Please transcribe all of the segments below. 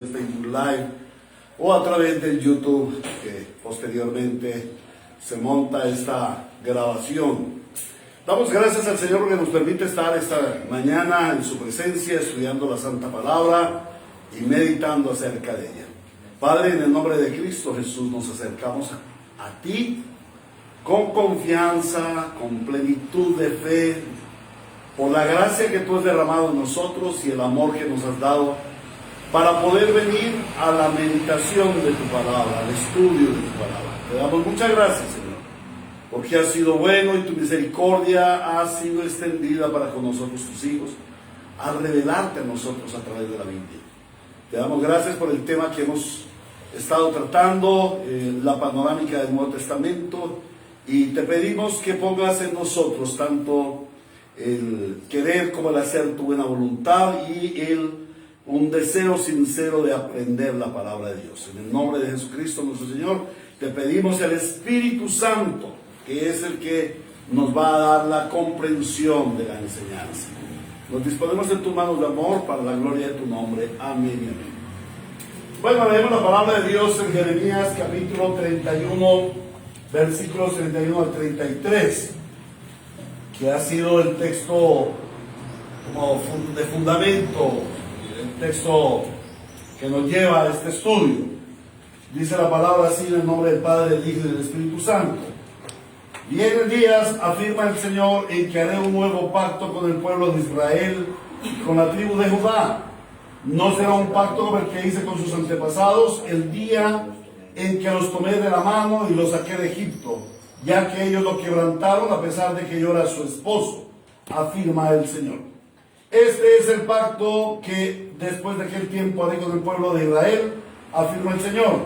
Facebook Live o a través del YouTube, que posteriormente se monta esta grabación. Damos gracias al Señor que nos permite estar esta mañana en su presencia, estudiando la Santa Palabra y meditando acerca de ella. Padre, en el nombre de Cristo Jesús nos acercamos a ti con confianza, con plenitud de fe, por la gracia que tú has derramado en nosotros y el amor que nos has dado para poder venir a la meditación de tu palabra, al estudio de tu palabra. Te damos muchas gracias, Señor, porque has sido bueno y tu misericordia ha sido extendida para con nosotros, tus hijos, al revelarte a nosotros a través de la Biblia. Te damos gracias por el tema que hemos estado tratando, la panorámica del Nuevo Testamento, y te pedimos que pongas en nosotros tanto el querer como el hacer tu buena voluntad y un deseo sincero de aprender la palabra de Dios. En el nombre de Jesucristo nuestro Señor, te pedimos el Espíritu Santo, que es el que nos va a dar la comprensión de la enseñanza. Nos disponemos en tus manos de amor para la gloria de tu nombre. Amén y amén. Bueno, leemos la palabra de Dios en Jeremías capítulo 31, versículos 31 al 33, que ha sido el texto como de fundamento, el texto que nos lleva a este estudio. Dice la palabra así en el nombre del Padre, del Hijo y del Espíritu Santo. Vienen días, afirma el Señor, en que haré un nuevo pacto con el pueblo de Israel y con la tribu de Judá. No será un pacto como el que hice con sus antepasados el día en que los tomé de la mano y los saqué de Egipto, ya que ellos lo quebrantaron a pesar de que yo era su esposo, afirma el Señor. Este es el pacto que después de aquel tiempo haré con el pueblo de Israel, afirma el Señor.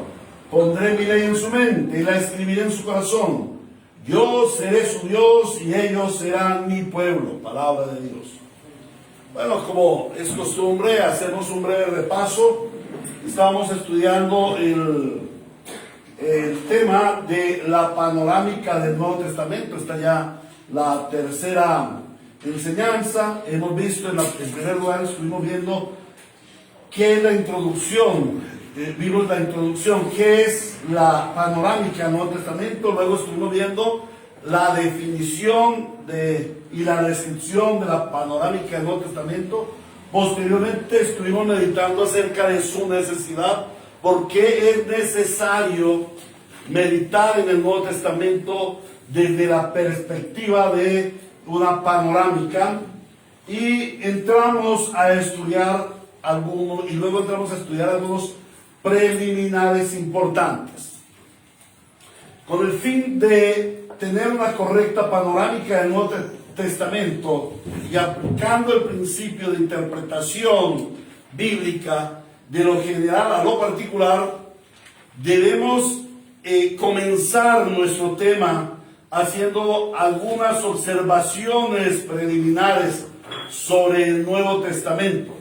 Pondré mi ley en su mente y la escribiré en su corazón. Yo seré su Dios y ellos serán mi pueblo. Palabra de Dios. Bueno, como es costumbre, hacemos un breve repaso. Estábamos estudiando el tema de la panorámica del Nuevo Testamento. Está ya la tercera enseñanza. Hemos visto, en primer lugar, estuvimos viendo qué es la introducción. Vimos la introducción, qué es la panorámica del Nuevo Testamento. Luego estuvimos viendo la definición y la descripción de la panorámica del Nuevo Testamento. Posteriormente estuvimos meditando acerca de su necesidad, por qué es necesario meditar en el Nuevo Testamento desde la perspectiva de una panorámica, y entramos a estudiar algunos, y luego entramos a estudiar algunos preliminares importantes, con el fin de tener una correcta panorámica del Nuevo Testamento y aplicando el principio de interpretación bíblica de lo general a lo particular. Debemos comenzar nuestro tema haciendo algunas observaciones preliminares sobre el Nuevo Testamento,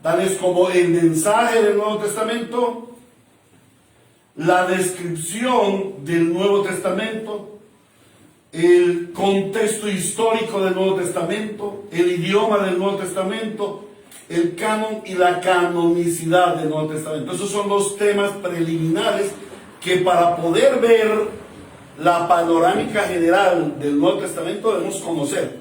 tales como el mensaje del Nuevo Testamento, la descripción del Nuevo Testamento, el contexto histórico del Nuevo Testamento, el idioma del Nuevo Testamento, el canon y la canonicidad del Nuevo Testamento. Esos son los temas preliminares que, para poder ver la panorámica general del Nuevo Testamento, debemos conocer.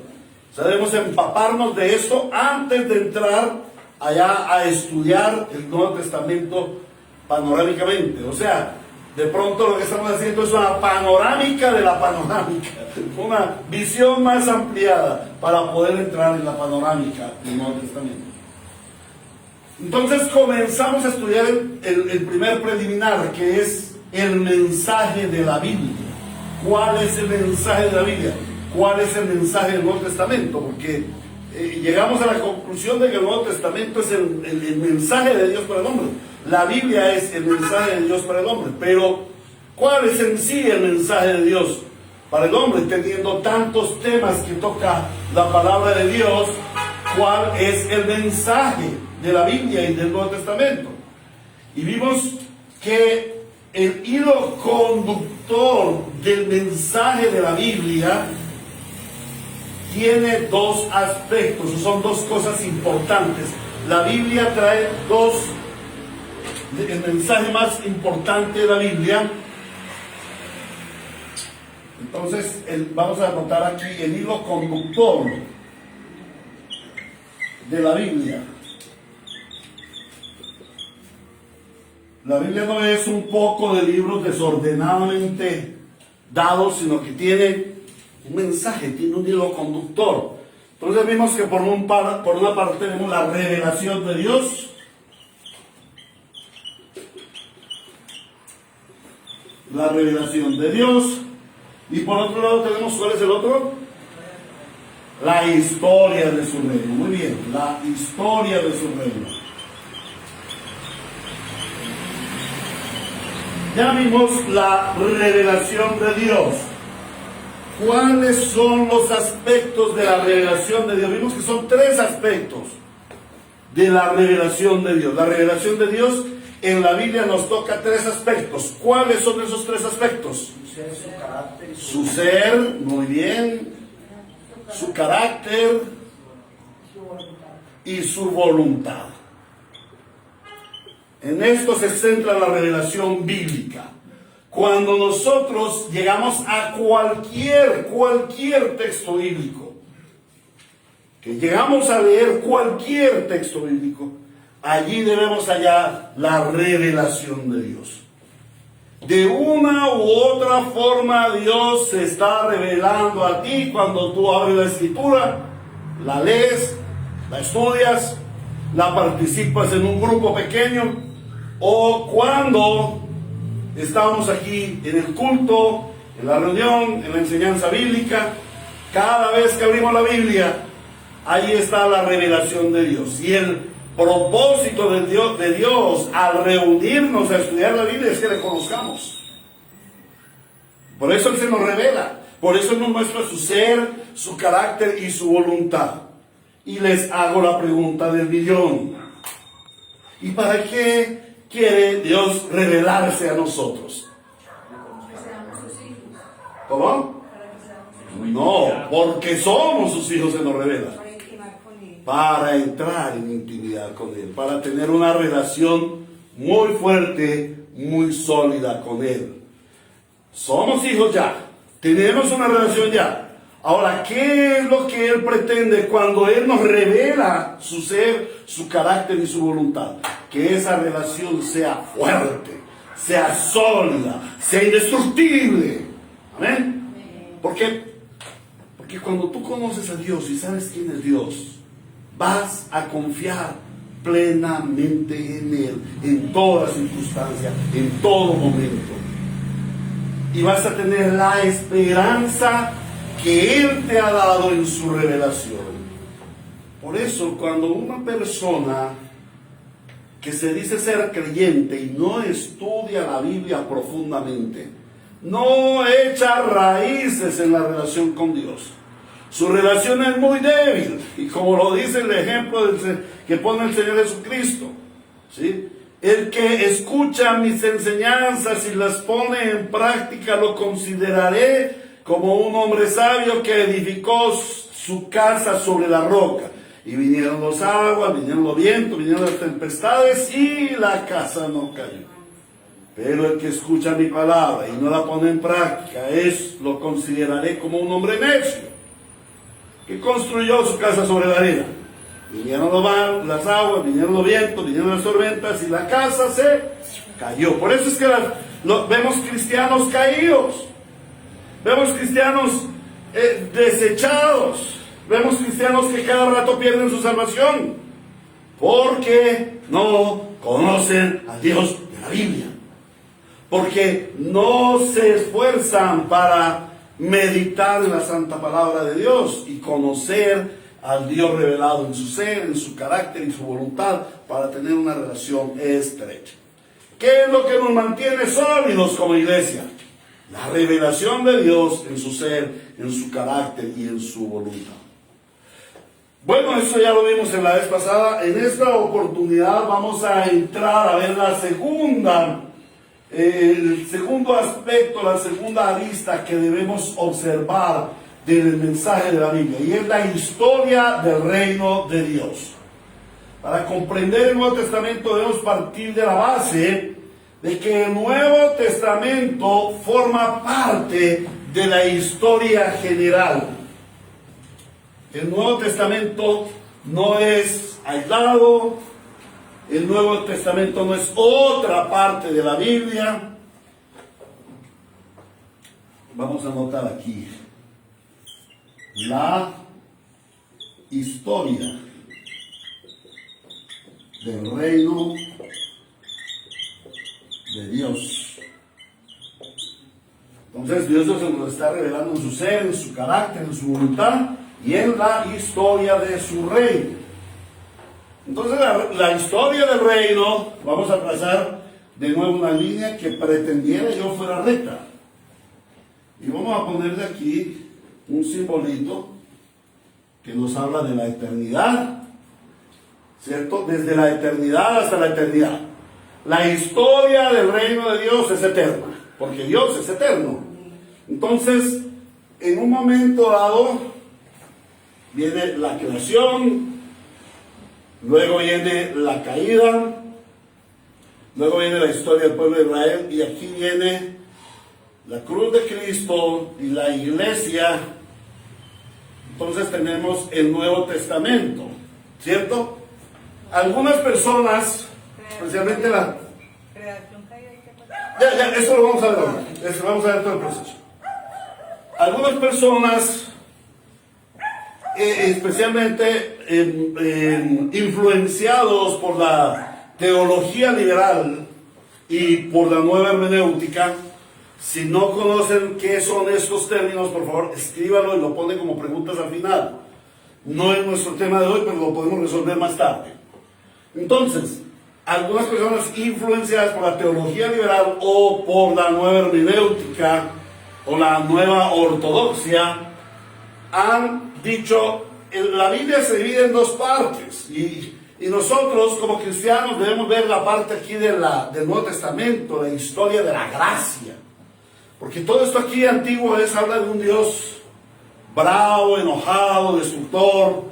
O sea, debemos empaparnos de esto antes de entrar allá a estudiar el Nuevo Testamento panorámicamente. O sea, de pronto lo que estamos haciendo es una panorámica de la panorámica, una visión más ampliada para poder entrar en la panorámica del Nuevo Testamento. Entonces comenzamos a estudiar el primer preliminar, que es el mensaje de la Biblia. ¿Cuál es el mensaje de la Biblia? ¿Cuál es el mensaje del Nuevo Testamento? Porque llegamos a la conclusión de que el Nuevo Testamento es el mensaje de Dios para el hombre. La Biblia es el mensaje de Dios para el hombre. Pero ¿cuál es en sí el mensaje de Dios para el hombre? Teniendo tantos temas que toca la palabra de Dios, ¿cuál es el mensaje de la Biblia y del Nuevo Testamento? Y vimos que el hilo conductor del mensaje de la Biblia tiene dos aspectos, son dos cosas importantes. La Biblia trae dos el mensaje más importante de la Biblia. Entonces, vamos a anotar aquí el hilo conductor de la Biblia. La Biblia no es un poco de libros desordenadamente dados, sino que tiene un mensaje, tiene un hilo conductor. Entonces vimos que por una parte tenemos la revelación de Dios. La revelación de Dios. Y por otro lado tenemos, ¿cuál es el otro? La historia de su reino. Muy bien, la historia de su reino. Ya vimos la revelación de Dios. ¿Cuáles son los aspectos de la revelación de Dios? Vimos que son 3 aspectos de la revelación de Dios. La revelación de Dios en la Biblia nos toca 3 aspectos. ¿Cuáles son esos 3 aspectos? Su ser, su carácter. Su ser, muy bien. Su carácter y su voluntad. En esto se centra la revelación bíblica. Cuando nosotros llegamos a cualquier texto bíblico, que llegamos a leer cualquier texto bíblico, allí debemos hallar la revelación de Dios. De una u otra forma Dios se está revelando a ti cuando tú abres la Escritura, la lees, la estudias, la participas en un grupo pequeño, o cuando estamos aquí en el culto, en la reunión, en la enseñanza bíblica. Cada vez que abrimos la Biblia, ahí está la revelación de Dios. Y el propósito de Dios al reunirnos a estudiar la Biblia es que le conozcamos. Por eso Él se nos revela. Por eso Él nos muestra su ser, su carácter y su voluntad. Y les hago la pregunta del millón. ¿Y para qué quiere Dios revelarse a nosotros? ¿Cómo? No, porque somos sus hijos se nos revela. Para entrar en intimidad con Él, para tener una relación muy fuerte, muy sólida con Él. Somos hijos ya, tenemos una relación ya. Ahora, ¿qué es lo que Él pretende cuando Él nos revela su ser, su carácter y su voluntad? Que esa relación sea fuerte, sea sólida, sea indestructible. ¿Amén? ¿Por qué? Porque cuando tú conoces a Dios y sabes quién es Dios, vas a confiar plenamente en Él, en toda circunstancia, en todo momento. Y vas a tener la esperanza que Él te ha dado en su revelación. Por eso, cuando una persona que se dice ser creyente y no estudia la Biblia profundamente, no echa raíces en la relación con Dios, su relación es muy débil, y como lo dice el ejemplo que pone el Señor Jesucristo, ¿sí? El que escucha mis enseñanzas y las pone en práctica lo consideraré como un hombre sabio que edificó su casa sobre la roca. Y vinieron los aguas, vinieron los vientos, vinieron las tempestades y la casa no cayó. Pero el que escucha mi palabra y no la pone en práctica, lo consideraré como un hombre necio, que construyó su casa sobre la arena. Vinieron las aguas, vinieron los vientos, vinieron las tormentas y la casa se cayó. Por eso es que vemos cristianos caídos, vemos cristianos desechados, vemos cristianos que cada rato pierden su salvación, porque no conocen a Dios de la Biblia, porque no se esfuerzan para meditar en la santa palabra de Dios y conocer al Dios revelado en su ser, en su carácter y su voluntad, para tener una relación estrecha. ¿Qué es lo que nos mantiene sólidos como iglesia? La revelación de Dios en su ser, en su carácter y en su voluntad. Bueno, eso ya lo vimos en la vez pasada. En esta oportunidad vamos a entrar a ver el segundo aspecto, la segunda arista que debemos observar del mensaje de la Biblia, y es la historia del reino de Dios. Para comprender el Nuevo Testamento debemos partir de la base de que el Nuevo Testamento forma parte de la historia general. El Nuevo Testamento no es aislado, el Nuevo Testamento no es otra parte de la Biblia. Vamos a anotar aquí la historia del reino de Dios. Entonces Dios se nos está revelando en su ser, en su carácter, en su voluntad y en la historia de su reino. Entonces la historia del reino, vamos a trazar de nuevo una línea que pretendiera yo fuera recta. Y vamos a ponerle aquí un simbolito que nos habla de la eternidad, ¿cierto? Desde la eternidad hasta la eternidad. La historia del reino de Dios es eterna, porque Dios es eterno. Entonces, en un momento dado, viene la creación, luego viene la caída, luego viene la historia del pueblo de Israel, y aquí viene la cruz de Cristo y la iglesia. Entonces tenemos el Nuevo Testamento, ¿cierto? Algunas personas, especialmente la... Ya, eso lo vamos a ver ahora. Vamos a ver todo el proceso. Algunas personas, especialmente influenciados por la teología liberal y por la nueva hermenéutica, si no conocen qué son estos términos, por favor, escríbanlo y lo ponen como preguntas al final. No es nuestro tema de hoy, pero lo podemos resolver más tarde. Entonces, algunas personas influenciadas por la teología liberal o por la nueva hermenéutica o la nueva ortodoxia han dicho, la Biblia se divide en dos partes y nosotros como cristianos debemos ver la parte aquí del Nuevo Testamento, la historia de la gracia. Porque todo esto aquí antiguo habla de un Dios bravo, enojado, destructor,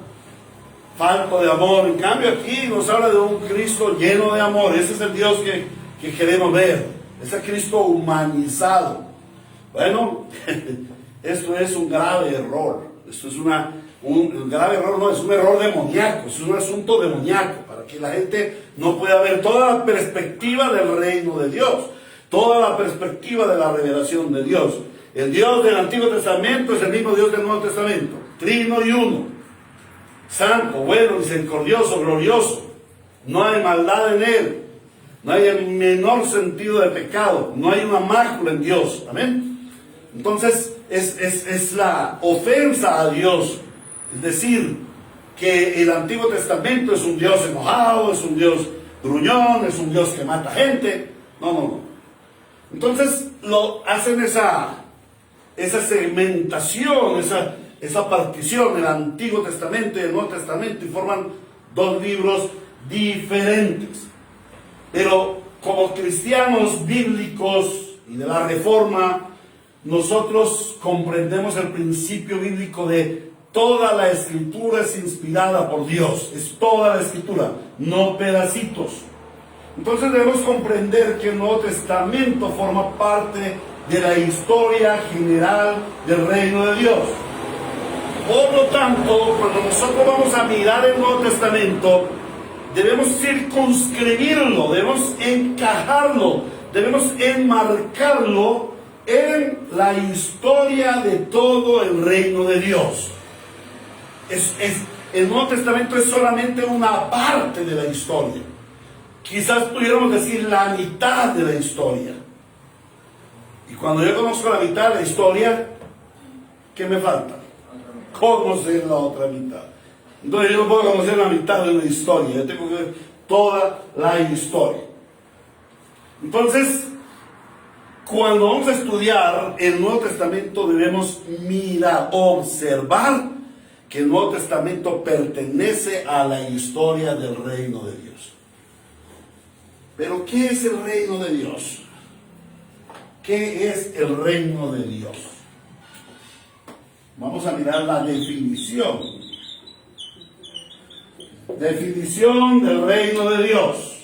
falto de amor. En cambio aquí nos habla de un Cristo lleno de amor. Ese es el Dios que queremos ver. Ese Cristo humanizado. Bueno, esto es un grave error. Esto es un grave error, no, es un error demoníaco. Es un asunto demoníaco para que la gente no pueda ver toda la perspectiva del reino de Dios. Toda la perspectiva de la revelación de Dios. El Dios del Antiguo Testamento es el mismo Dios del Nuevo Testamento. Trino y uno. Santo, bueno, misericordioso, glorioso. No hay maldad en Él. No hay el menor sentido de pecado. No hay una mácula en Dios. Amén. Entonces, es la ofensa a Dios. Es decir, que el Antiguo Testamento es un Dios enojado, es un Dios gruñón, es un Dios que mata gente. No. Entonces hacen esa segmentación, esa partición del Antiguo Testamento y del Nuevo Testamento y forman dos libros diferentes. Pero como cristianos bíblicos y de la Reforma, nosotros comprendemos el principio bíblico de toda la Escritura es inspirada por Dios. Es toda la Escritura, no pedacitos. Entonces debemos comprender que el Nuevo Testamento forma parte de la historia general del reino de Dios. Por lo tanto, cuando nosotros vamos a mirar el Nuevo Testamento, debemos circunscribirlo, debemos encajarlo, debemos enmarcarlo en la historia de todo el reino de Dios. El Nuevo Testamento es solamente una parte de la historia. Quizás pudiéramos decir la mitad de la historia. Y cuando yo conozco la mitad de la historia, ¿qué me falta? Conocer la otra mitad. Entonces yo no puedo conocer la mitad de una historia, yo tengo que ver toda la historia. Entonces, cuando vamos a estudiar el Nuevo Testamento debemos mirar, observar que el Nuevo Testamento pertenece a la historia del reino de Dios. Pero ¿qué es el reino de Dios? ¿Qué es el reino de Dios? Vamos a mirar la definición. Definición del reino de Dios.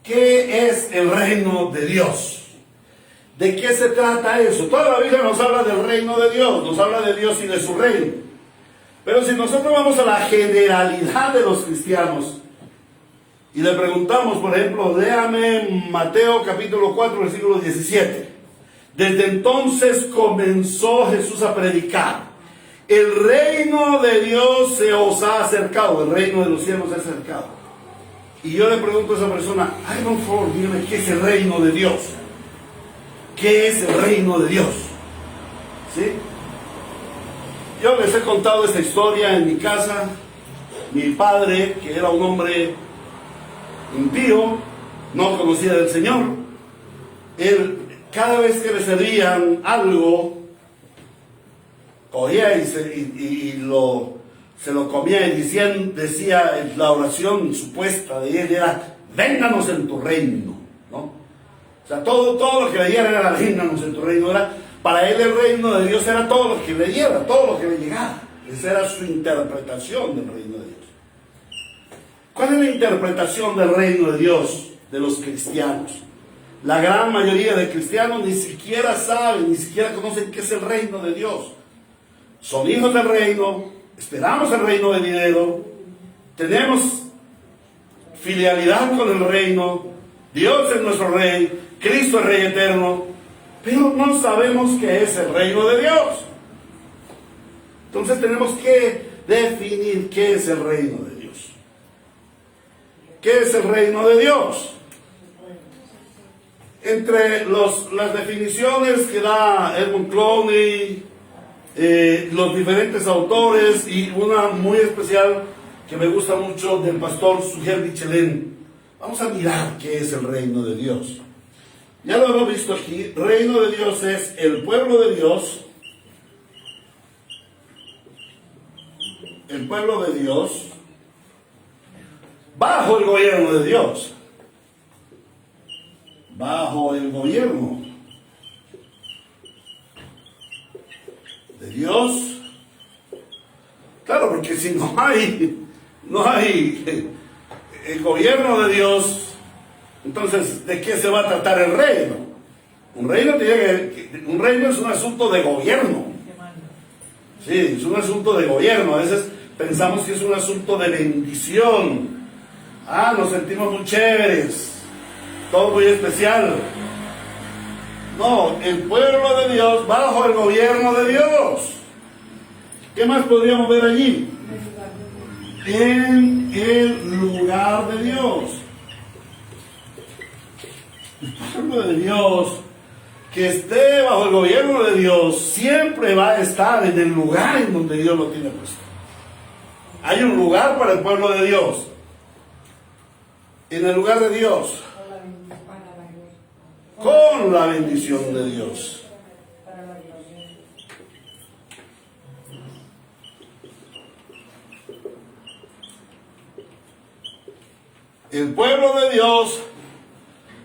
¿Qué es el reino de Dios? ¿De qué se trata eso? Toda la Biblia nos habla del reino de Dios, nos habla de Dios y de su reino. Pero si nosotros vamos a la generalidad de los cristianos y le preguntamos, por ejemplo, léame Mateo capítulo 4, versículo 17. Desde entonces comenzó Jesús a predicar: el reino de Dios se os ha acercado, el reino de los cielos se ha acercado. Y yo le pregunto a esa persona, ay, por favor, dígame, ¿qué es el reino de Dios? ¿Qué es el reino de Dios? ¿Sí? Yo les he contado esta historia en mi casa. Mi padre, que era un hombre impío, no conocía del Señor, él, cada vez que le servían algo, cogía y se lo comía, y decía la oración supuesta de él era: vénganos en tu reino, ¿no? O sea, todo lo que le diera era: vénganos en tu reino. Para él el reino de Dios era todo lo que le diera, todo lo que le llegara. Esa era su interpretación del reino de Dios. ¿Cuál es la interpretación del reino de Dios de los cristianos? La gran mayoría de cristianos ni siquiera saben, ni siquiera conocen qué es el reino de Dios. Son hijos del reino, esperamos el reino venidero, tenemos filialidad con el reino, Dios es nuestro rey, Cristo es rey eterno, pero no sabemos qué es el reino de Dios. Entonces tenemos que definir qué es el reino de Dios. ¿Qué es el reino de Dios? Entre las definiciones que da Edmund Clowney, los diferentes autores, y una muy especial que me gusta mucho del pastor Sugel Michelén, vamos a mirar qué es el reino de Dios. Ya lo hemos visto aquí. Reino de Dios es el pueblo de Dios, bajo el gobierno de Dios, bajo el gobierno de Dios. Claro, porque si no hay el gobierno de Dios, entonces, ¿de qué se va a tratar el reino? Un reino es un asunto de gobierno. Sí, es un asunto de gobierno. A veces pensamos que es un asunto de bendición. Nos sentimos muy chéveres, todo muy especial. No, el pueblo de Dios bajo el gobierno de Dios. ¿Qué más podríamos ver allí? En el lugar de Dios. El pueblo de Dios que esté bajo el gobierno de Dios siempre va a estar en el lugar en donde Dios lo tiene puesto. Hay un lugar para el pueblo de Dios. En el lugar de Dios. Con la bendición de Dios. El pueblo de Dios,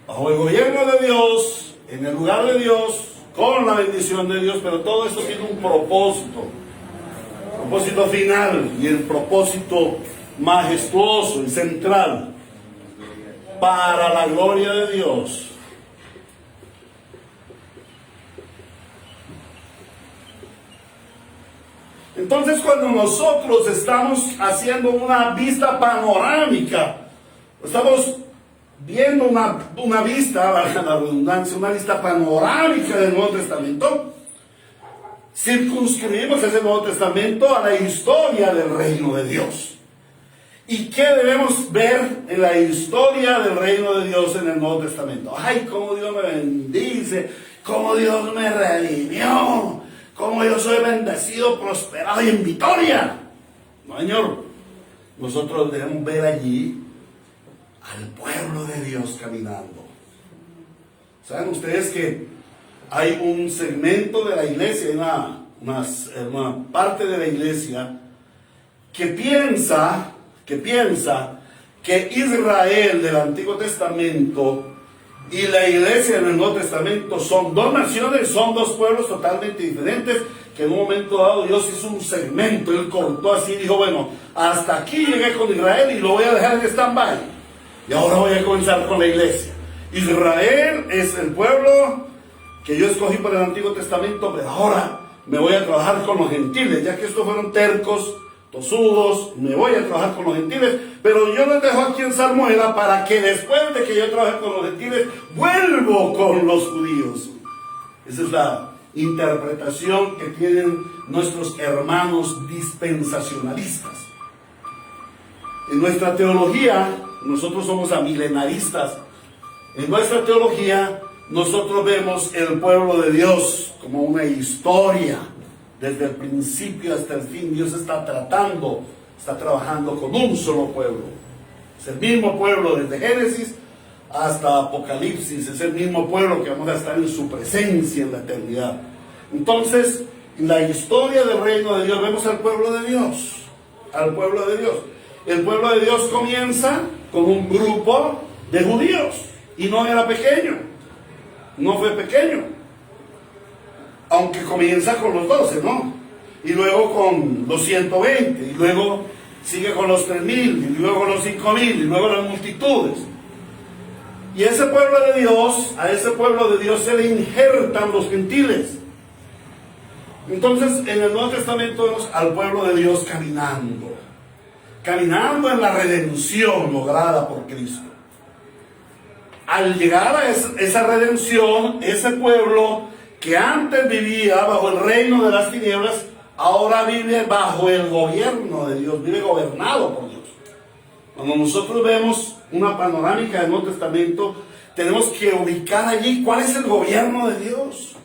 bajo el gobierno de Dios, en el lugar de Dios, con la bendición de Dios, pero todo esto tiene un propósito final, y el propósito majestuoso y central, para la gloria de Dios. Entonces, cuando nosotros estamos haciendo una vista panorámica, estamos viendo una vista, valga la redundancia, una vista panorámica del Nuevo Testamento, circunscribimos ese Nuevo Testamento a la historia del reino de Dios. ¿Y qué debemos ver en la historia del reino de Dios en el Nuevo Testamento? ¡Ay, cómo Dios me bendice! ¡Cómo Dios me redimió! ¡Cómo yo soy bendecido, prosperado y en victoria! No, Señor. Nosotros debemos ver allí al pueblo de Dios caminando. ¿Saben ustedes que hay un segmento de la iglesia, una parte de la iglesia que piensa que Israel del Antiguo Testamento y la iglesia en el Nuevo Testamento son dos naciones, son dos pueblos totalmente diferentes, que en un momento dado Dios hizo un segmento, Él cortó así y dijo, bueno, hasta aquí llegué con Israel y lo voy a dejar en stand-by. Y ahora voy a comenzar con la iglesia. Israel es el pueblo que yo escogí para el Antiguo Testamento, pero ahora me voy a trabajar con los gentiles, ya que estos fueron tercos, tosudos, me voy a trabajar con los gentiles, pero yo les dejo aquí en salmuera para que después de que yo trabaje con los gentiles, vuelvo con los judíos. Esa es la interpretación que tienen nuestros hermanos dispensacionalistas. En nuestra teología, nosotros somos amilenaristas. En nuestra teología, nosotros vemos el pueblo de Dios como una historia. Desde el principio hasta el fin, Dios está trabajando con un solo pueblo. Es el mismo pueblo desde Génesis hasta Apocalipsis. Es el mismo pueblo que vamos a estar en su presencia en la eternidad. Entonces, en la historia del reino de Dios, vemos al pueblo de Dios. Al pueblo de Dios. El pueblo de Dios comienza con un grupo de judíos. Y no era pequeño. No fue pequeño. Aunque comienza con los 12, ¿no? Y luego con los 120, y luego sigue con los 3000, y luego con los 5000, y luego las multitudes. Y ese pueblo de Dios, a ese pueblo de Dios se le injertan los gentiles. Entonces, en el Nuevo Testamento vemos al pueblo de Dios caminando en la redención lograda por Cristo. Al llegar a esa redención, ese pueblo que antes vivía bajo el reino de las tinieblas, ahora vive bajo el gobierno de Dios, vive gobernado por Dios. Cuando nosotros vemos una panorámica del Nuevo Testamento, tenemos que ubicar allí cuál es el gobierno de Dios.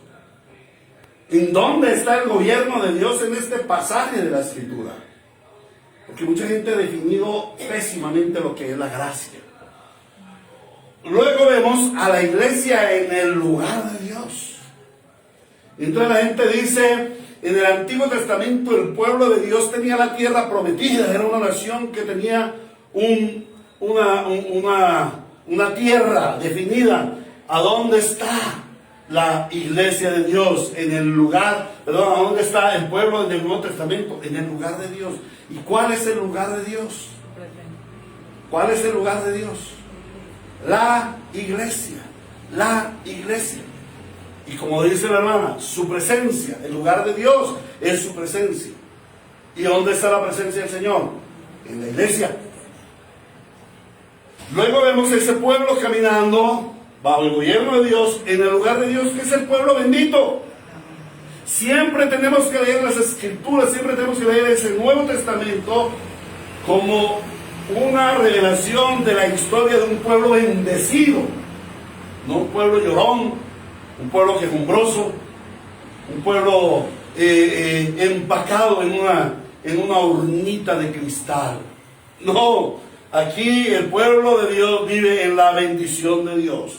¿En dónde está el gobierno de Dios en este pasaje de la Escritura? Porque mucha gente ha definido pésimamente lo que es la gracia. Luego vemos a la iglesia en el lugar de Dios. Entonces la gente dice, en el Antiguo Testamento el pueblo de Dios tenía la tierra prometida, era una nación que tenía una tierra definida. ¿A dónde está la iglesia de Dios? En el lugar, perdón, ¿a dónde está el pueblo del Nuevo Testamento? En el lugar de Dios. ¿Y cuál es el lugar de Dios? ¿Cuál es el lugar de Dios? La iglesia. La iglesia. Y como dice la hermana, su presencia, el lugar de Dios es su presencia. ¿Y dónde está la presencia del Señor? En la iglesia. Luego vemos ese pueblo caminando bajo el gobierno de Dios, en el lugar de Dios, que es el pueblo bendito. Siempre tenemos que leer las Escrituras, siempre tenemos que leer ese Nuevo Testamento como una revelación de la historia de un pueblo bendecido, no un pueblo llorón, un pueblo quejumbroso, un pueblo empacado en una urnita de cristal. No, aquí el pueblo de Dios vive en la bendición de Dios.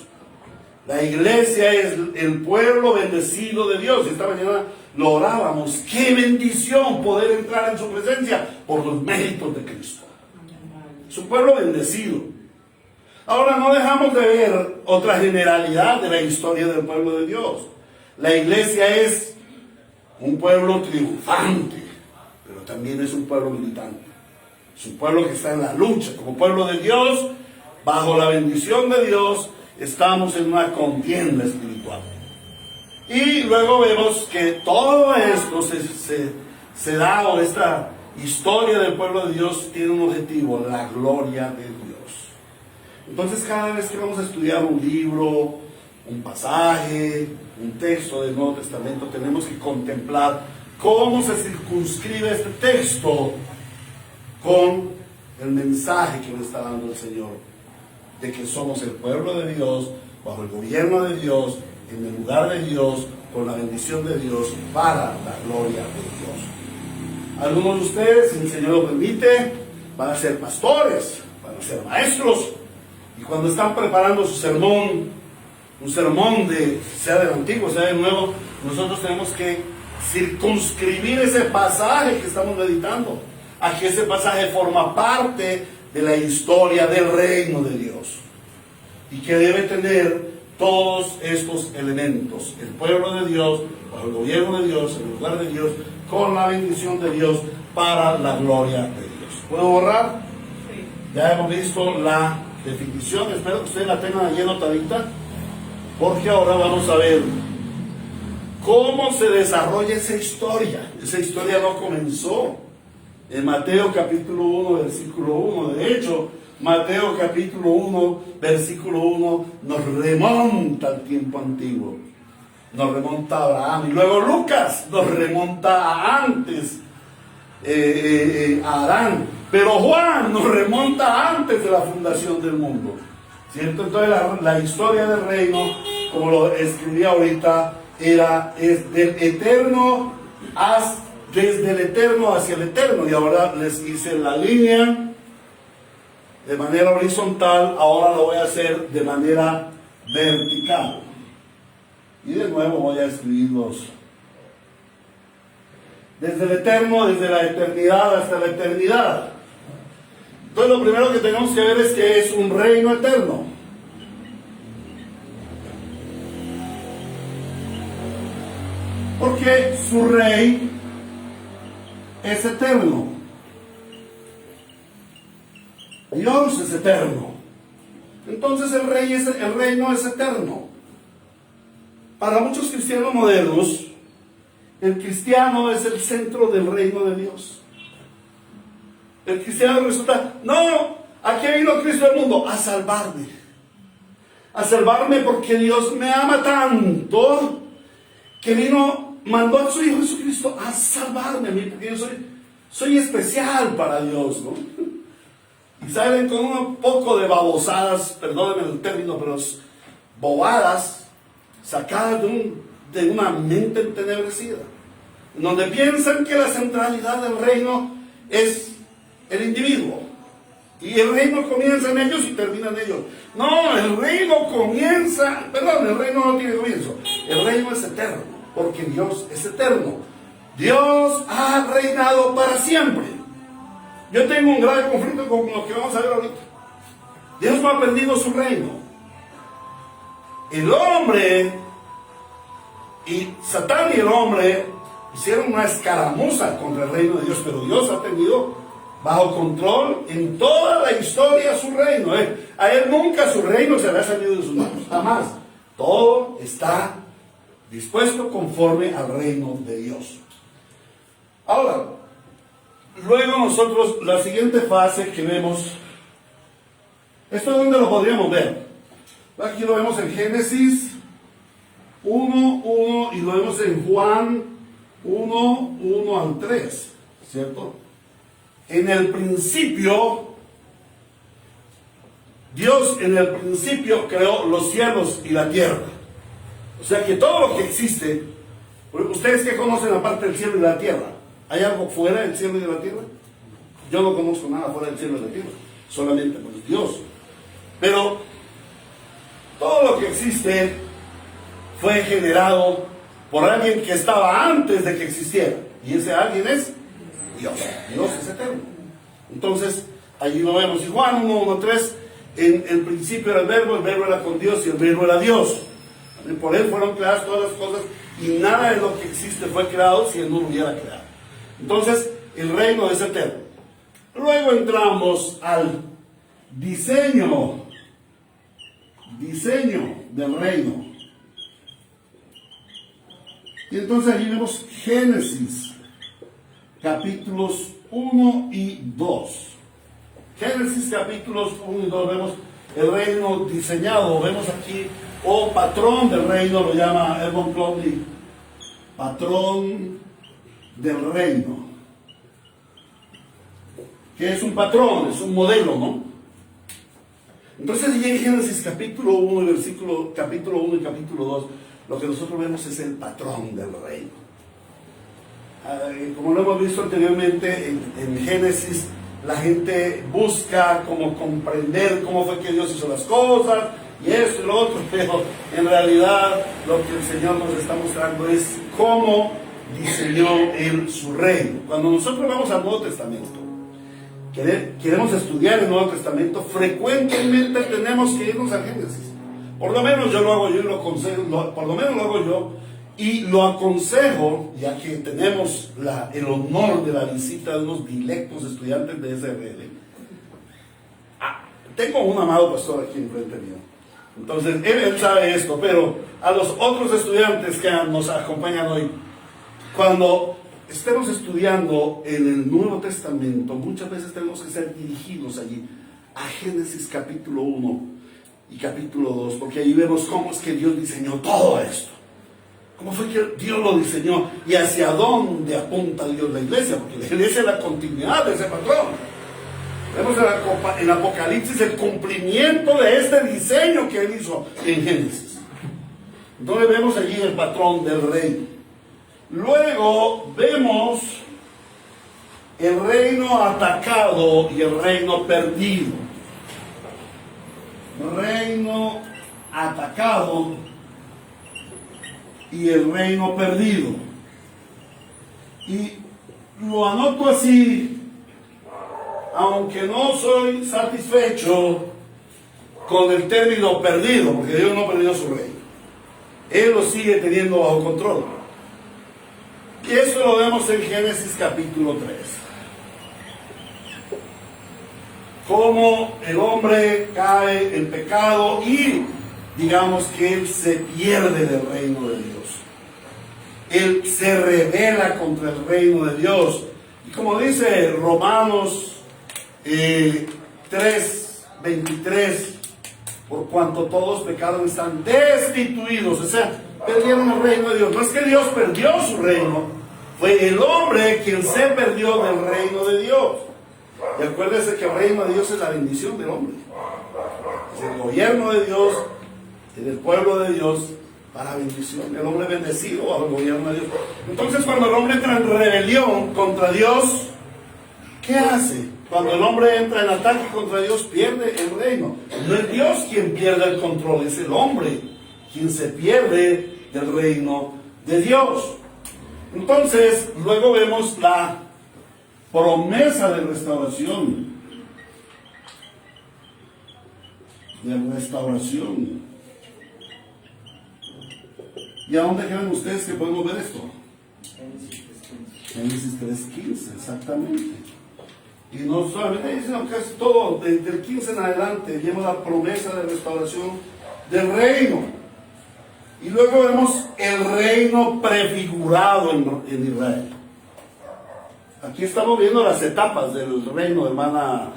La iglesia es el pueblo bendecido de Dios. Esta mañana lo orábamos. ¡Qué bendición poder entrar en su presencia por los méritos de Cristo! Es un pueblo bendecido. Ahora no dejamos de ver otra generalidad de la historia del pueblo de Dios. La iglesia es un pueblo triunfante, pero también es un pueblo militante. Es un pueblo que está en la lucha. Como pueblo de Dios, bajo la bendición de Dios, estamos en una contienda espiritual. Y luego vemos que todo esto se da, o esta historia del pueblo de Dios tiene un objetivo: la gloria de Dios. Entonces, cada vez que vamos a estudiar un libro, un pasaje, un texto del Nuevo Testamento, tenemos que contemplar cómo se circunscribe este texto con el mensaje que nos está dando el Señor, de que somos el pueblo de Dios, bajo el gobierno de Dios, en el lugar de Dios, con la bendición de Dios, para la gloria de Dios. Algunos de ustedes, si el Señor lo permite, van a ser pastores, van a ser maestros, y cuando están preparando su sermón, un sermón sea del Antiguo, sea del Nuevo, nosotros tenemos que circunscribir ese pasaje que estamos meditando, a que ese pasaje forma parte de la historia del reino de Dios. y que debe tener todos estos elementos: el pueblo de Dios, bajo el gobierno de Dios, el lugar de Dios, con la bendición de Dios, para la gloria de Dios. ¿Puedo borrar? Sí. Ya hemos visto la definición, espero que ustedes la tengan allí anotadita, porque ahora vamos a ver cómo se desarrolla esa historia. Esa historia no comenzó en Mateo capítulo 1, versículo 1. De hecho, Mateo capítulo 1, versículo 1 nos remonta al tiempo antiguo. Nos remonta a Abraham. Y luego Lucas nos remonta a antes, a Adán. Pero Juan nos remonta antes de la fundación del mundo. ¿Cierto? Entonces la historia del reino, como lo escribí ahorita, es del eterno, desde el eterno hacia el eterno. Y ahora les hice la línea de manera horizontal, ahora lo voy a hacer de manera vertical. Y de nuevo voy a escribirlos. Desde el eterno, desde la eternidad hasta la eternidad. Entonces lo primero que tenemos que ver es que es un reino eterno. Porque su rey es eterno. Dios es eterno. Entonces el reino es eterno. Para muchos cristianos modernos, el cristiano es el centro del reino de Dios. El cristiano resulta, no, ¿a qué vino Cristo al mundo? A salvarme. A salvarme porque Dios me ama tanto que mandó a su Hijo Jesucristo a salvarme a mí, porque yo soy especial para Dios, ¿no? Y salen con un poco de babosadas, perdónenme el término, pero bobadas, sacadas de una mente entenebrecida, donde piensan que la centralidad del reino es el individuo, y el reino comienza en ellos y termina en ellos. No, el reino el reino no tiene comienzo, el reino es eterno, porque Dios es eterno. Dios ha reinado para siempre. Yo tengo un grave conflicto con lo que vamos a ver ahorita. Dios no ha perdido su reino. El hombre y Satán y el hombre hicieron una escaramuza contra el reino de Dios, pero Dios ha tenido bajo control en toda la historia su reino. A él nunca su reino se le ha salido de sus manos, jamás. Todo está dispuesto conforme al reino de Dios. Ahora, luego nosotros, la siguiente fase que vemos, ¿esto es donde lo podríamos ver? Aquí lo vemos en Génesis 1:1 y lo vemos en Juan 1:1 al 3, ¿cierto? En el principio, Dios en el principio creó los cielos y la tierra. O sea que todo lo que existe, ustedes que conocen aparte del cielo y la tierra, ¿hay algo fuera del cielo y de la tierra? Yo no conozco nada fuera del cielo y de la tierra, solamente pues Dios. Pero todo lo que existe fue generado por alguien que estaba antes de que existiera. Y ese alguien es Dios. Dios es eterno. Entonces, allí lo vemos. Y Juan 1:3, en el principio era el verbo era con Dios y el verbo era Dios. Por él fueron creadas todas las cosas y nada de lo que existe fue creado si él no lo hubiera creado. Entonces, el reino es eterno. Luego entramos al diseño del reino. Y entonces allí vemos Génesis, capítulos 1 y 2. Génesis capítulos 1 y 2 vemos el reino diseñado. Vemos aquí, patrón del reino, lo llama Edmund Clowney, patrón del reino. Que es un patrón, es un modelo, ¿no? Entonces allí en Génesis capítulo 1 y capítulo 1 y capítulo 2, lo que nosotros vemos es el patrón del reino. Como lo hemos visto anteriormente en Génesis, la gente busca como comprender cómo fue que Dios hizo las cosas y esto y lo otro, pero en realidad lo que el Señor nos está mostrando es cómo diseñó Él su reino. Cuando nosotros vamos al Nuevo Testamento, queremos estudiar el Nuevo Testamento, frecuentemente tenemos que irnos a Génesis. Por lo menos yo lo hago yo y lo aconsejo, por lo menos lo hago yo y lo aconsejo, ya que tenemos el honor de la visita de unos dilectos estudiantes de SRL. Tengo un amado pastor aquí enfrente mío. Entonces, él sabe esto, pero a los otros estudiantes que nos acompañan hoy, cuando estemos estudiando en el Nuevo Testamento, muchas veces tenemos que ser dirigidos allí a Génesis capítulo 1 y capítulo 2, porque ahí vemos cómo es que Dios diseñó todo esto. ¿Cómo fue que Dios lo diseñó? Y hacia dónde apunta Dios la iglesia, porque la iglesia es la continuidad de ese patrón. Vemos en Apocalipsis el cumplimiento de este diseño que Él hizo en Génesis. Entonces vemos allí el patrón del reino. Luego vemos el reino atacado y el reino perdido. Reino atacado y el reino perdido. Y lo anoto así, aunque no soy satisfecho con el término perdido, porque Dios no perdió su reino. Él lo sigue teniendo bajo control. Y eso lo vemos en Génesis capítulo 3. Cómo el hombre cae en pecado y digamos que él se pierde del reino de Dios. Él se rebela contra el reino de Dios. Y como dice Romanos 3:23, por cuanto todos pecaron están destituidos, o sea, perdieron el reino de Dios. No es que Dios perdió su reino, fue el hombre quien se perdió del reino de Dios. Y acuérdense que el reino de Dios es la bendición del hombre, es el gobierno de Dios en el pueblo de Dios para bendición, el hombre bendecido bajo el gobierno de Dios. Entonces, cuando el hombre entra en rebelión contra Dios, ¿qué hace? Cuando el hombre entra en ataque contra Dios, pierde el reino. No es Dios quien pierde el control, es el hombre quien se pierde del reino de Dios. Entonces, luego vemos la promesa de restauración. De restauración. ¿Y a dónde creen ustedes que podemos ver esto? Génesis 3:15, exactamente. Y no solamente dice, sino que es todo, desde el 15 en adelante, vemos la promesa de restauración del reino. Y luego vemos el reino prefigurado en Israel. Aquí estamos viendo las etapas del reino, hermana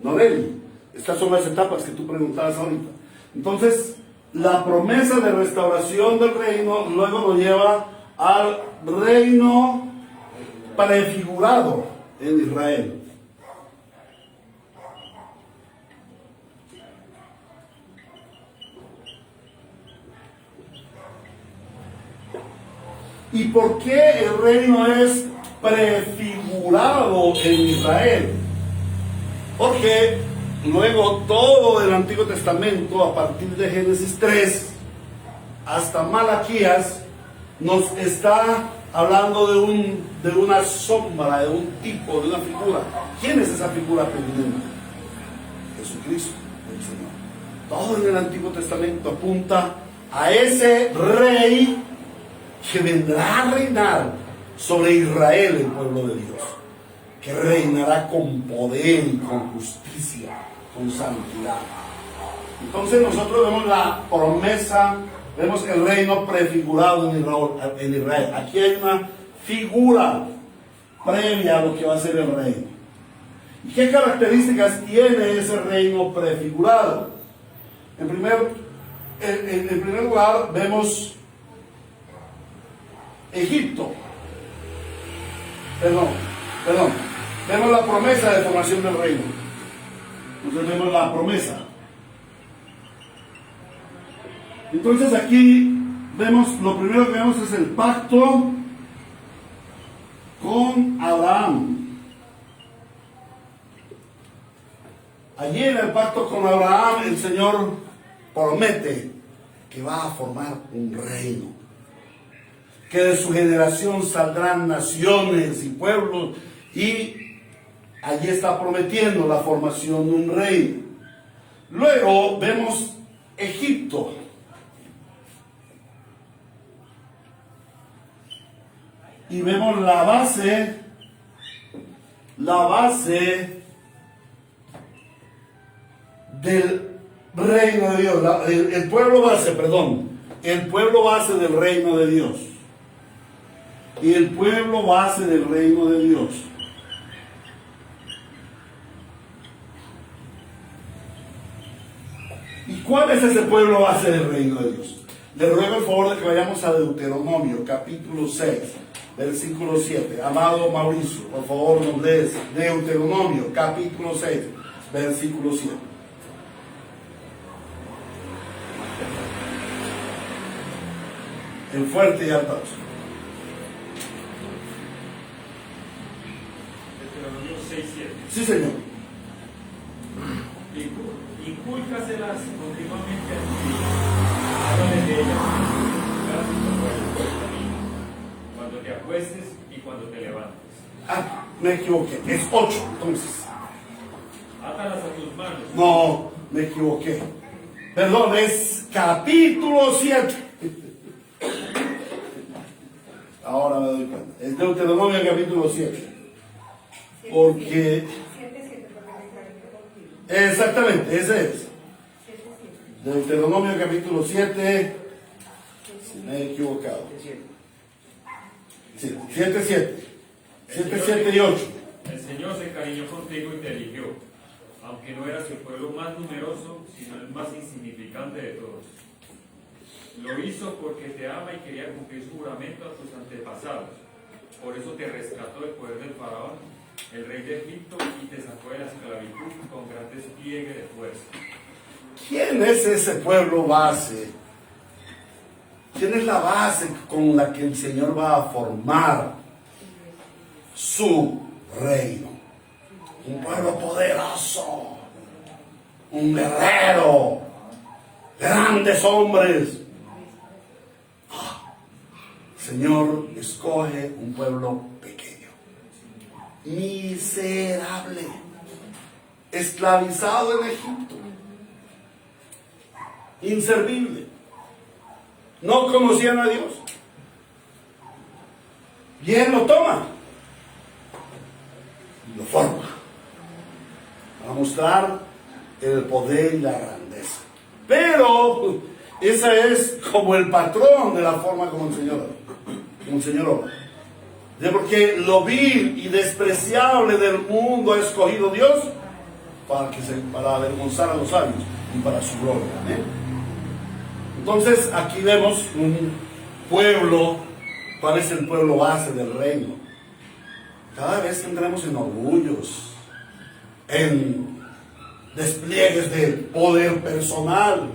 Noreli. Estas son las etapas que tú preguntabas ahorita. Entonces, la promesa de restauración del reino luego nos lleva al reino prefigurado en Israel. ¿Y por qué el reino es prefigurado en Israel? Porque luego todo el Antiguo Testamento, a partir de Génesis 3 hasta Malaquías, nos está hablando de una sombra, de un tipo, de una figura. ¿Quién es esa figura preeminente? Jesucristo, el Señor. Todo en el Antiguo Testamento apunta a ese rey que vendrá a reinar sobre Israel, el pueblo de Dios, que reinará con poder y con justicia, con santidad. Entonces nosotros vemos la promesa, vemos el reino prefigurado en Israel. Aquí hay una figura previa a lo que va a ser el reino. ¿Y qué características tiene ese reino prefigurado? En primer lugar vemos Egipto. Vemos la promesa de formación del reino. Entonces vemos la promesa. Entonces aquí vemos, lo primero que vemos es el pacto con Abraham. Allí en el pacto con Abraham el Señor promete que va a formar un reino. que de su generación saldrán naciones y pueblos, y allí está prometiendo la formación de un reino. Luego vemos Egipto. Y vemos la base del reino de Dios, el pueblo base del reino de Dios. Y el pueblo base del reino de Dios. ¿Y cuál es ese pueblo base del reino de Dios? Le ruego el favor de que vayamos a Deuteronomio, capítulo 6, versículo 7. Amado Mauricio, por favor, nos lees Deuteronomio, capítulo 6, versículo 7. En fuerte y alto. Deuteronomio 6:7. Sí, Señor. Incúlcaselas continuamente a tus hijos. Háblales de ellas por el camino, cuando te acuestes y cuando te levantes. Ah, me equivoqué. Es 8, entonces. Átalas a tus manos. No, me equivoqué. Perdón, es capítulo 7. Ahora me doy cuenta. Es Deuteronomio capítulo 7. Porque... exactamente, ese es. Deuteronomio capítulo 7. Si me he equivocado. Sí, 7, 7. 7, 7 y 8. El Señor se encariñó contigo y te eligió, aunque no eras el pueblo más numeroso, sino el más insignificante de todos. Lo hizo porque te ama y quería cumplir su juramento a tus antepasados. Por eso te rescató del poder del faraón, el rey de Egipto, y te sacó de la esclavitud con gran despliegue de fuerza. ¿Quién es ese pueblo base? ¿Quién es la base con la que el Señor va a formar su reino? Un pueblo poderoso, un guerrero, grandes hombres. Señor escoge un pueblo pequeño, miserable, esclavizado en Egipto, inservible, no conocían a Dios. Y Él lo toma, lo forma, para mostrar el poder y la grandeza. Pero esa es como el patrón de la forma como el Señor obra. Porque lo vil y despreciable del mundo ha escogido Dios para avergonzar a los sabios y para su gloria. ¿Eh? Entonces aquí vemos un pueblo. ¿Cuál es el pueblo base del reino? Cada vez que entramos en orgullos, en despliegues de poder personal,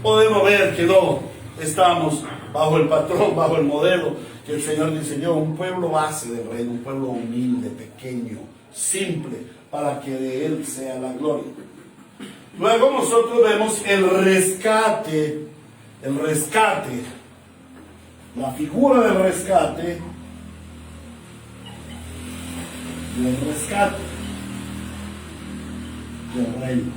podemos ver que no estamos bajo el patrón, bajo el modelo que el Señor diseñó. Un pueblo base del reino, un pueblo humilde, pequeño, simple, para que de Él sea la gloria. Luego nosotros vemos el rescate, la figura del rescate del reino.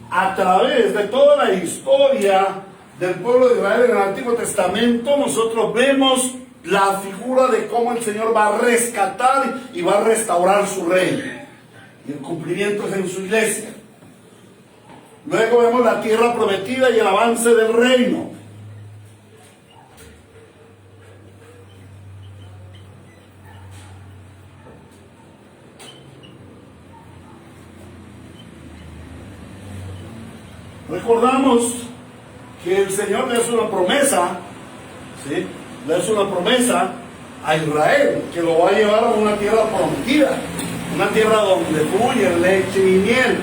A través de toda la historia del pueblo de Israel en el Antiguo Testamento, nosotros vemos la figura de cómo el Señor va a rescatar y va a restaurar su reino. Y el cumplimiento es en su iglesia. Luego vemos la tierra prometida y el avance del reino. Recordamos que el Señor le hace una promesa, ¿sí? Le hace una promesa a Israel, que lo va a llevar a una tierra prometida, una tierra donde fluye leche y miel.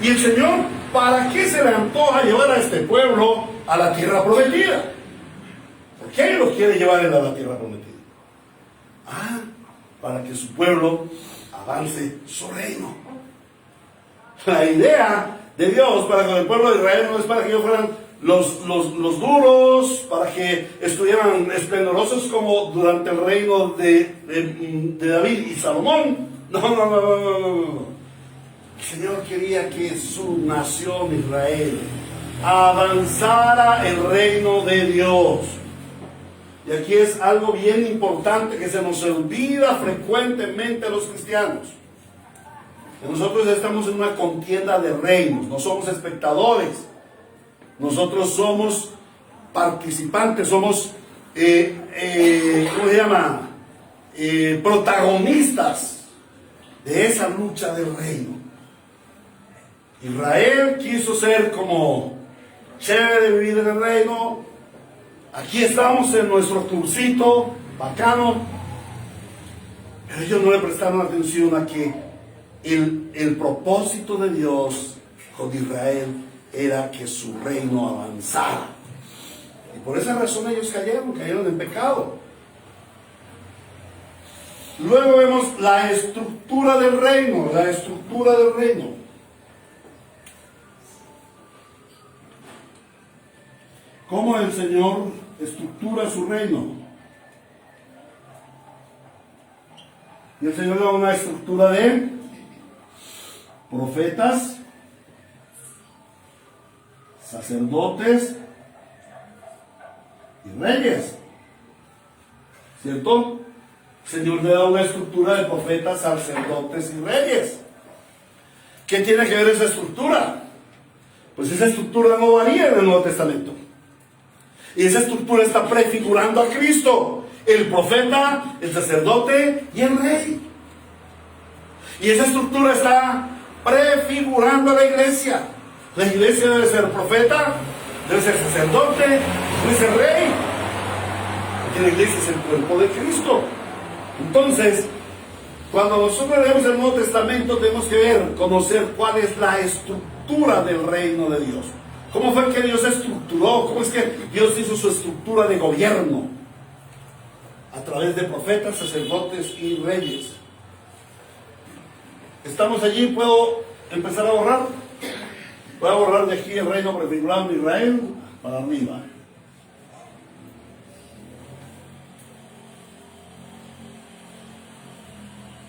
Y el Señor, ¿para qué se le antoja llevar a este pueblo a la tierra prometida? ¿Por qué lo quiere llevar él a la tierra prometida? Para que su pueblo avance su reino. La idea de Dios para con el pueblo de Israel no es para que ellos fueran los duros, para que estuvieran esplendorosos como durante el reino de David y Salomón. No. El Señor quería que su nación Israel avanzara el reino de Dios. Y aquí es algo bien importante que se nos olvida frecuentemente a los cristianos. Nosotros estamos en una contienda de reinos, no somos espectadores. Nosotros somos participantes, somos, ¿cómo se llama? Protagonistas de esa lucha del reino. Israel quiso ser como chévere de vivir en el reino. Aquí estamos en nuestro clubcito bacano. Pero ellos no le prestaron atención a que el propósito de Dios con Israel era que su reino avanzara. Y por esa razón ellos cayeron en pecado. Luego vemos la estructura del reino, ¿Cómo el Señor estructura su reino? Y el Señor da una estructura de profetas, sacerdotes y reyes. ¿Cierto? El Señor le da una estructura de profetas, sacerdotes y reyes. ¿Qué tiene que ver esa estructura? Pues esa estructura no varía en el Nuevo Testamento. Y esa estructura está prefigurando a Cristo, el profeta, el sacerdote y el rey. Y esa estructura está prefigurando a la iglesia. La iglesia debe ser profeta, debe ser sacerdote, debe ser rey. Porque la iglesia es el cuerpo de Cristo. Entonces, cuando nosotros leemos el Nuevo Testamento, tenemos que conocer cuál es la estructura del reino de Dios. ¿Cómo fue que Dios estructuró? ¿Cómo es que Dios hizo su estructura de gobierno? A través de profetas, sacerdotes y reyes. ¿Estamos allí? ¿Puedo empezar a borrar? Voy a borrar de aquí el reino prefigurado de Israel para arriba.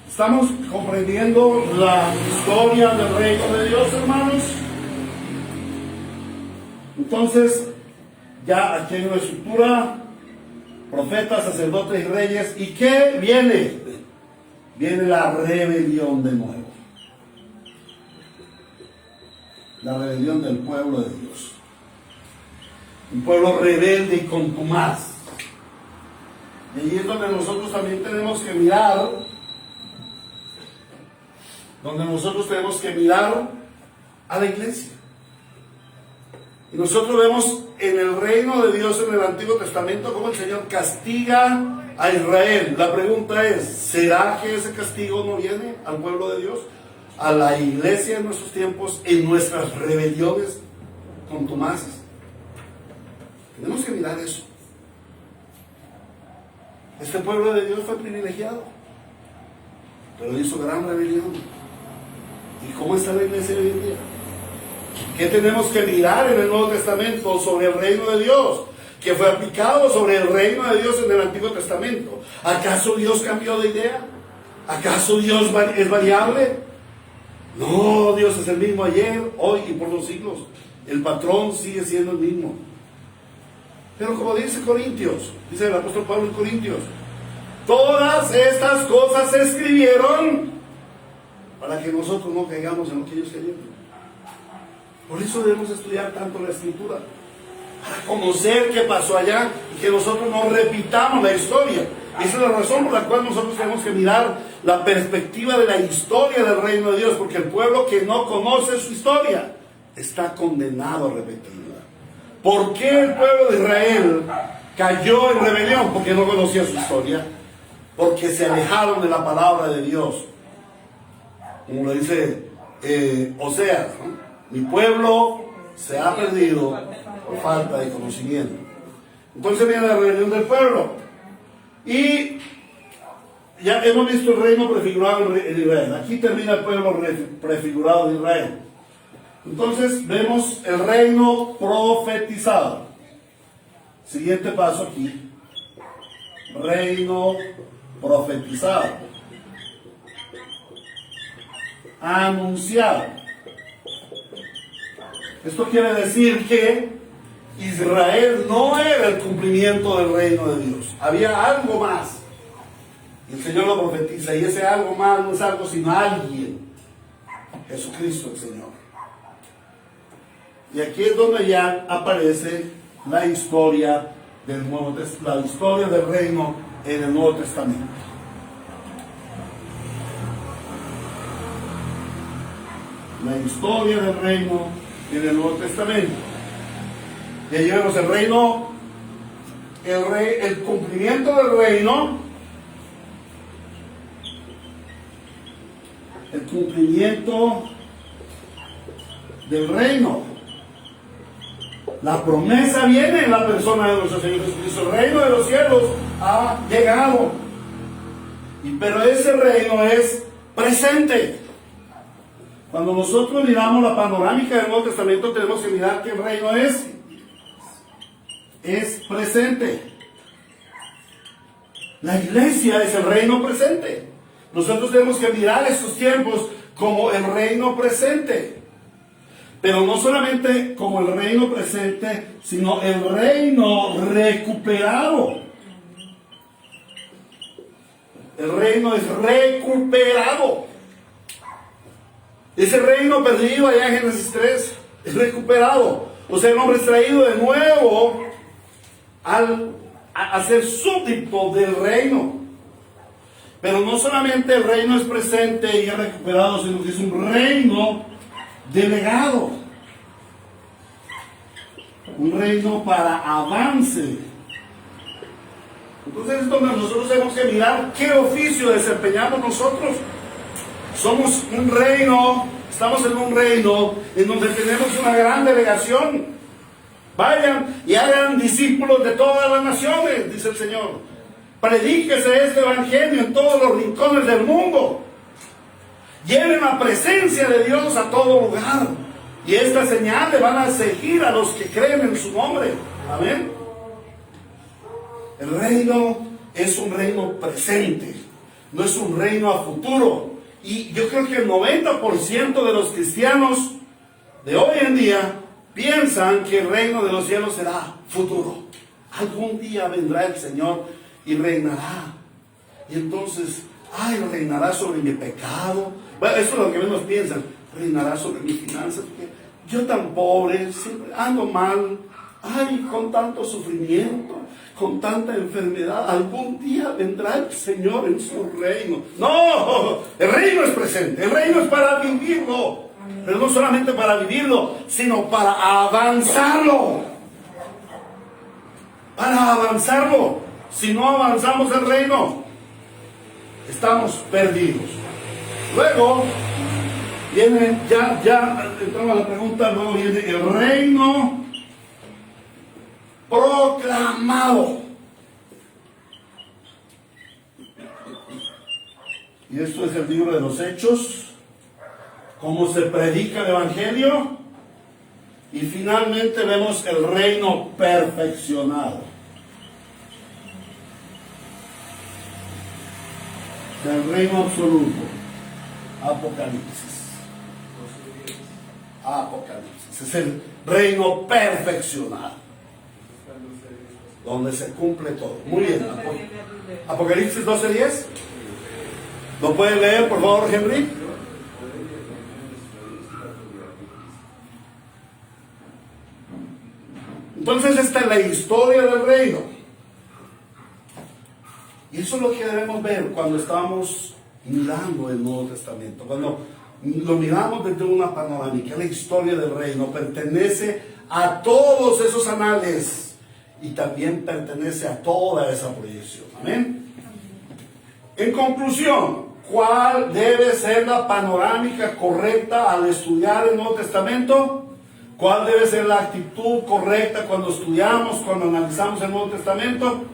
¿Estamos comprendiendo la historia del reino de Dios, hermanos? Entonces, ya aquí hay una estructura, profetas, sacerdotes y reyes. ¿Y qué viene? Viene la rebelión de nuevo. La rebelión del pueblo de Dios. Un pueblo rebelde y contumaz. Y ahí es donde nosotros también tenemos que mirar. A la iglesia. Y nosotros vemos en el reino de Dios en el Antiguo Testamento cómo el Señor castiga a Israel. La pregunta es, ¿será que ese castigo no viene al pueblo de Dios? A la iglesia en nuestros tiempos, en nuestras rebeliones contumaces. Tenemos que mirar eso. Este pueblo de Dios fue privilegiado, pero hizo gran rebelión. ¿Y cómo está la iglesia hoy en día? ¿Qué tenemos que mirar en el Nuevo Testamento sobre el reino de Dios? Que fue aplicado sobre el reino de Dios en el Antiguo Testamento. ¿Acaso Dios cambió de idea? ¿Acaso Dios es variable? No, Dios es el mismo ayer, hoy y por los siglos. El patrón sigue siendo el mismo. Pero como dice Corintios, dice el apóstol Pablo en Corintios, todas estas cosas se escribieron para que nosotros no caigamos en lo que ellos cayeron. Por eso debemos estudiar tanto la Escritura, para conocer qué pasó allá y que nosotros no repitamos la historia. Esa es la razón por la cual nosotros tenemos que mirar la perspectiva de la historia del reino de Dios, porque el pueblo que no conoce su historia está condenado a repetirla. ¿Por qué el pueblo de Israel cayó en rebelión? Porque no conocía su historia, porque se alejaron de la palabra de Dios. Como lo dice Oseas, ¿no? Mi pueblo se ha perdido por falta de conocimiento. Entonces viene la rebelión del pueblo. Y ya hemos visto el reino prefigurado en Israel. Aquí termina el pueblo prefigurado de Israel. Entonces vemos el reino profetizado. Siguiente paso aquí. Reino profetizado. Anunciado. Esto quiere decir que Israel no era el cumplimiento del reino de Dios. Había algo más. Y el Señor lo profetiza. Y ese algo más no es algo sino alguien. Jesucristo el Señor. Y aquí es donde ya aparece la historia del Nuevo Testamento, la historia del reino en el Nuevo Testamento. La historia del reino en el Nuevo Testamento. Y ahí vemos el reino, el cumplimiento del reino, el cumplimiento del reino. La promesa viene en la persona de nuestro Señor Jesucristo. El reino de los cielos ha llegado. Pero ese reino es presente. Cuando nosotros miramos la panorámica del Nuevo Testamento, tenemos que mirar que el reino es presente. La iglesia es el reino presente. Nosotros tenemos que mirar estos tiempos como el reino presente. Pero no solamente como el reino presente, sino el reino recuperado. El reino es recuperado. Ese reino perdido allá en Génesis 3 es recuperado. O sea, el hombre es traído de nuevo a ser súbdito del reino. Pero no solamente el reino es presente y es recuperado, sino que es un reino delegado. Un reino para avance. Entonces es donde nosotros tenemos que mirar qué oficio desempeñamos nosotros. Somos un reino, estamos en un reino en donde tenemos una gran delegación. Vayan y hagan discípulos de todas las naciones, dice el Señor. Predíquese este evangelio en todos los rincones del mundo. Lleven la presencia de Dios a todo lugar. Y esta señal le van a seguir a los que creen en su nombre. Amén. El reino es un reino presente, no es un reino a futuro. Y yo creo que el 90% de los cristianos de hoy en día piensan que el reino de los cielos será futuro. Algún día vendrá el Señor y reinará. Y entonces, reinará sobre mi pecado. Bueno, eso es lo que menos piensan. Reinará sobre mis finanzas. Porque yo tan pobre, siempre ando mal. Con tanto sufrimiento, con tanta enfermedad. Algún día vendrá el Señor en su reino. No, el reino es presente. El reino es para vivirlo. Pero no solamente para vivirlo, sino para avanzarlo. Para avanzarlo. Si no avanzamos el reino, estamos perdidos. Luego viene, ya entramos a la pregunta, luego viene el reino proclamado. Y esto es el libro de los Hechos, cómo se predica el evangelio, y finalmente vemos el reino perfeccionado. El reino absoluto. Apocalipsis. Es el reino perfeccionado, donde se cumple todo. Muy bien. Apocalipsis 12:10. ¿Lo pueden leer, por favor, Henry? Entonces esta es la historia del reino. Y eso es lo que debemos ver cuando estamos mirando el Nuevo Testamento. Cuando lo miramos desde una panorámica, la historia del reino pertenece a todos esos anales y también pertenece a toda esa proyección. Amén. En conclusión, ¿cuál debe ser la panorámica correcta al estudiar el Nuevo Testamento? ¿Cuál debe ser la actitud correcta cuando estudiamos, cuando analizamos el Nuevo Testamento?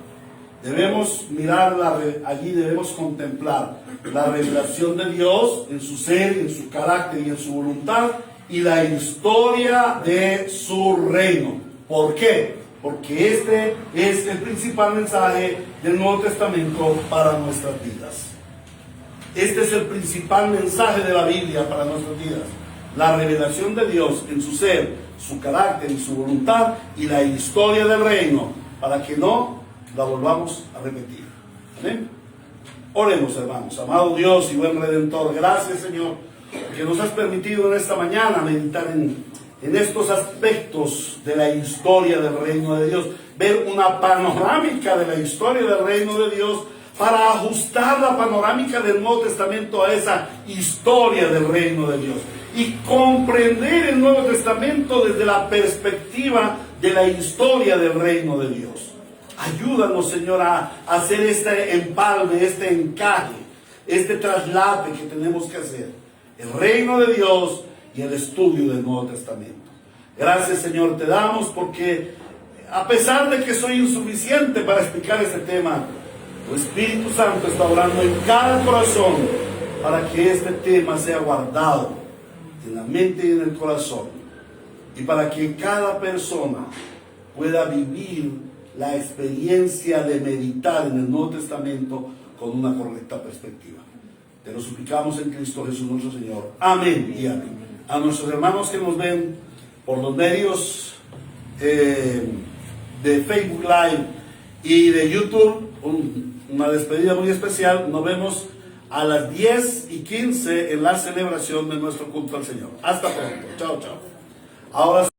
Debemos mirar, allí debemos contemplar la revelación de Dios en su ser, en su carácter y en su voluntad, y la historia de su reino. ¿Por qué? Porque este es el principal mensaje del Nuevo Testamento para nuestras vidas. Este es el principal mensaje de la Biblia para nuestras vidas. La revelación de Dios en su ser, su carácter y su voluntad, y la historia del reino, para que no la volvamos a repetir. Amén. Oremos, hermanos. Amado Dios y buen Redentor, gracias, Señor, que nos has permitido en esta mañana meditar en estos aspectos de la historia del reino de Dios, ver una panorámica de la historia del reino de Dios, para ajustar la panorámica del Nuevo Testamento a esa historia del reino de Dios, y comprender el Nuevo Testamento desde la perspectiva de la historia del reino de Dios. Ayúdanos, Señor, a hacer este empalme, este encaje, este traslape que tenemos que hacer: el reino de Dios y el estudio del Nuevo Testamento. Gracias, Señor, te damos, porque a pesar de que soy insuficiente para explicar este tema, tu Espíritu Santo está orando en cada corazón para que este tema sea guardado en la mente y en el corazón, y para que cada persona pueda vivir la experiencia de meditar en el Nuevo Testamento con una correcta perspectiva. Te lo suplicamos en Cristo Jesús nuestro Señor. Amén y amén. A nuestros hermanos que nos ven por los medios de Facebook Live y de YouTube, una despedida muy especial. Nos vemos a las 10:15 en la celebración de nuestro culto al Señor. Hasta pronto. Chao, chao. Ahora